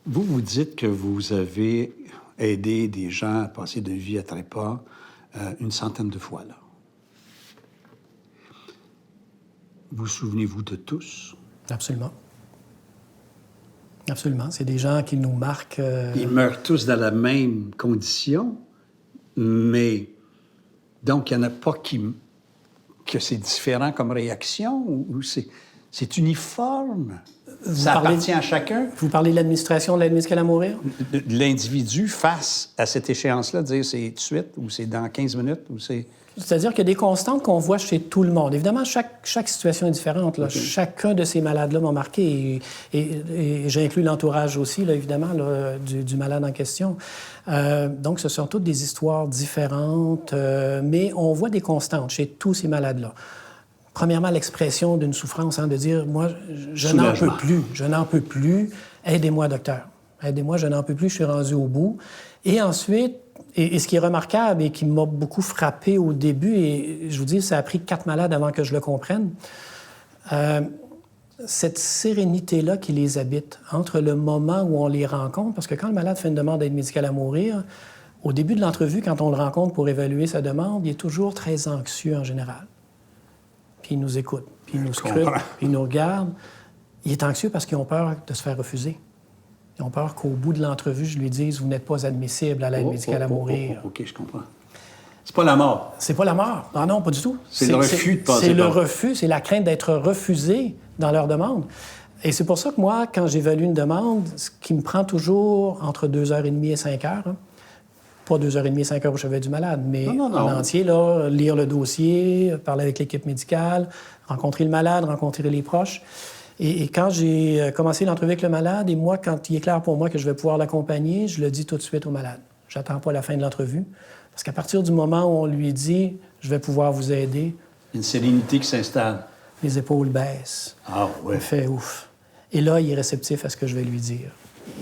Vous dites que vous avez aidé des gens à passer de vie à trépas une centaine de fois, là. Vous souvenez-vous de tous? Absolument. Absolument. C'est des gens qui nous marquent. Ils meurent tous dans la même condition, mais donc il n'y en a pas que c'est différent comme réaction ou c'est uniforme? Ça appartient à chacun? Vous parlez de l'administration de l'aide médicale à mourir? De l'individu face à cette échéance-là, de dire c'est tout de suite ou c'est dans 15 minutes ou c'est... C'est-à-dire qu'il y a des constantes qu'on voit chez tout le monde. Évidemment, chaque situation est différente. Là. Okay. Chacun de ces malades-là m'a marqué et j'inclus l'entourage aussi, là, évidemment, là, du malade en question. Donc, ce sont toutes des histoires différentes, mais on voit des constantes chez tous ces malades-là. Premièrement, l'expression d'une souffrance, de dire, moi, je n'en peux plus, aidez-moi, docteur. Aidez-moi, je n'en peux plus, je suis rendu au bout. Et ensuite, et ce qui est remarquable et qui m'a beaucoup frappé au début, et je vous dis, ça a pris 4 malades avant que je le comprenne, cette sérénité-là qui les habite entre le moment où on les rencontre, parce que quand le malade fait une demande d'aide médicale à mourir, au début de l'entrevue, quand on le rencontre pour évaluer sa demande, il est toujours très anxieux en général. Puis il nous écoute, puis il nous scrute, puis il nous regarde. Il est anxieux parce qu'ils ont peur de se faire refuser. Ils ont peur qu'au bout de l'entrevue, je lui dise « Vous n'êtes pas admissible à l'aide médicale à mourir. » OK, je comprends. C'est pas la mort. C'est pas la mort. Non, non, pas du tout. C'est le refus de passer. C'est le refus, c'est la crainte d'être refusé dans leur demande. Et c'est pour ça que moi, quand j'évalue une demande, ce qui me prend toujours entre 2h30 et 5 heures, pas 2h30 et 5 heures au chevet du malade, mais en entier, là, lire le dossier, parler avec l'équipe médicale, rencontrer le malade, rencontrer les proches. Et quand j'ai commencé l'entrevue avec le malade, et moi, quand il est clair pour moi que je vais pouvoir l'accompagner, je le dis tout de suite au malade. J'attends pas la fin de l'entrevue. Parce qu'à partir du moment où on lui dit « je vais pouvoir vous aider », une sérénité qui s'installe. Les épaules baissent. Ah oui. Il fait ouf. Et là, il est réceptif à ce que je vais lui dire.